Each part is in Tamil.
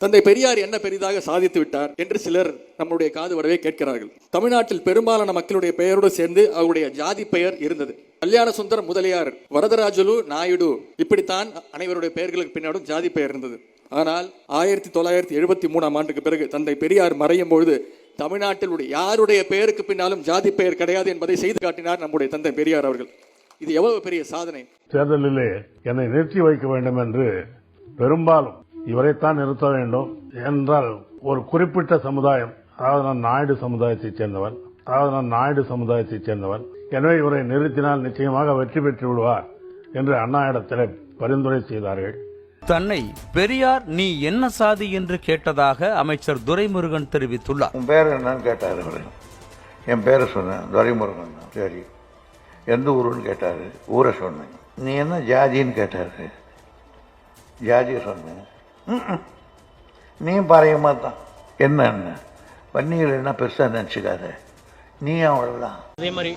தந்தை பெரியார் என்ன பெரிதாக சாதித்து விட்டார் என்று சிலர் நம்முடைய காது வரவே கேட்கிறார்கள். தமிழ்நாட்டில் பெரும்பாலான மக்களுடைய பெயரோடு சேர்ந்து அவருடைய ஜாதி பெயர் இருந்தது. கல்யாண சுந்தரம் முதலியார், வரதராஜலு நாயுடு, இப்படித்தான் அனைவருடைய பெயர்களுக்கு பின்னாடும் ஜாதி பெயர் இருந்தது. ஆனால் 1973ஆம் ஆண்டுக்கு பிறகு தந்தை பெரியார் மறையும் பொழுது தமிழ்நாட்டில் யாருடைய பெயருக்கு பின்னாலும் ஜாதி பெயர் கிடையாது என்பதை செய்து காட்டினார் நம்முடைய தந்தை பெரியார் அவர்கள். இது எவ்வளவு பெரிய சாதனை. தேர்தலிலே என்னை நிறுத்தி வைக்க வேண்டும் என்று பெரும்பாலும் இவரைத்தான் நிறுத்த வேண்டும் என்றால் ஒரு குறிப்பிட்ட சமுதாயம், அதாவது நான் நாயுடு சமுதாயத்தைச் சேர்ந்தவன், எனவே இவரை நிறுத்தினால் நிச்சயமாக வெற்றி பெற்று விடுவார் என்று அண்ணா இடத்திலே பரிந்துரை செய்தார்கள். தன்னை பெரியார் நீ என்ன சாதி என்று கேட்டதாக அமைச்சர் துரைமுருகன் தெரிவித்துள்ளார். உன் பேர் என்னன்னு கேட்டாரு. என் பேரை சொன்னேன், துரைமுருகன். சரி, எந்த ஊருன்னு கேட்டாரு, ஊரை சொன்னேன். நீ என்ன ஜாதின்னு கேட்டாரு, ஜாதியை சொன்னேன். நீ பாறையமா தான் என்ன பன்னீர் என்ன பெருசா நினைச்சுக்காத, நீ அவ்வளவுதான். அதே மாதிரி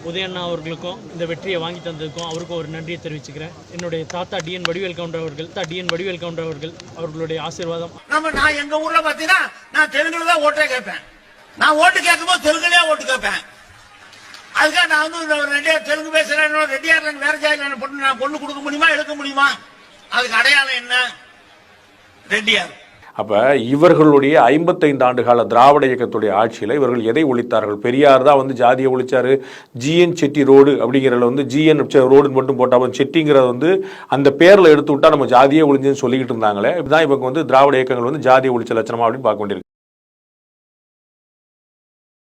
உதயண்ணா அவர்களுக்கும் இந்த வெற்றியை வாங்கி தந்ததுக்கும் அவருக்கும் ஒரு நன்றியை தெரிவிச்சுக்கிறேன். என்னுடைய தாத்தா டிஎன் வடிவேல் கவுண்டர் அவர்கள் அவர்களுடைய ஆசீர்வாதம். நான் எங்க ஊர்ல பாத்தீங்கன்னா நான் தெலுங்குல தான் ஓட்டே கேட்பேன். நான் ஓட்டு கேட்கும்போது தெலுங்குலயே ஓட்டு கேட்பேன். அதுக்காக நான் வந்து ரெட்டியார் தெலுங்கு பேசுறேன், ரெட்டியார் வேற ஜாதியில பொண்ணு நான் பொண்ணு கொடுக்க முடியுமா, எடுக்க முடியுமா? அதுக்கு அடையாளம் என்ன? ரெட்டியார். அப்ப இவர்களுடைய 55 ஆண்டு கால திராவிட இயக்கத்துடைய ஆட்சியில இவர்கள் எதை ஒழித்தார்கள்? பெரியார் தான் வந்து ஜாதியை ஒழிச்சாரு. ஜிஎன் செட்டி ரோடு அப்படிங்கிறதுல வந்து ஜிஎன் ரோடு மட்டும் போட்டா செட்டிங்கிறத வந்து அந்த பேர்ல எடுத்து விட்டா நம்ம ஜாதியே ஒழிஞ்சுன்னு சொல்லிக்கிட்டு இருந்தாங்களே. இதுதான் இவங்க வந்து திராவிட இயக்கங்கள் வந்து ஜாதியை ஒழிச்ச லட்சணமா அப்படின்னு பார்க்க வேண்டியிருக்கு.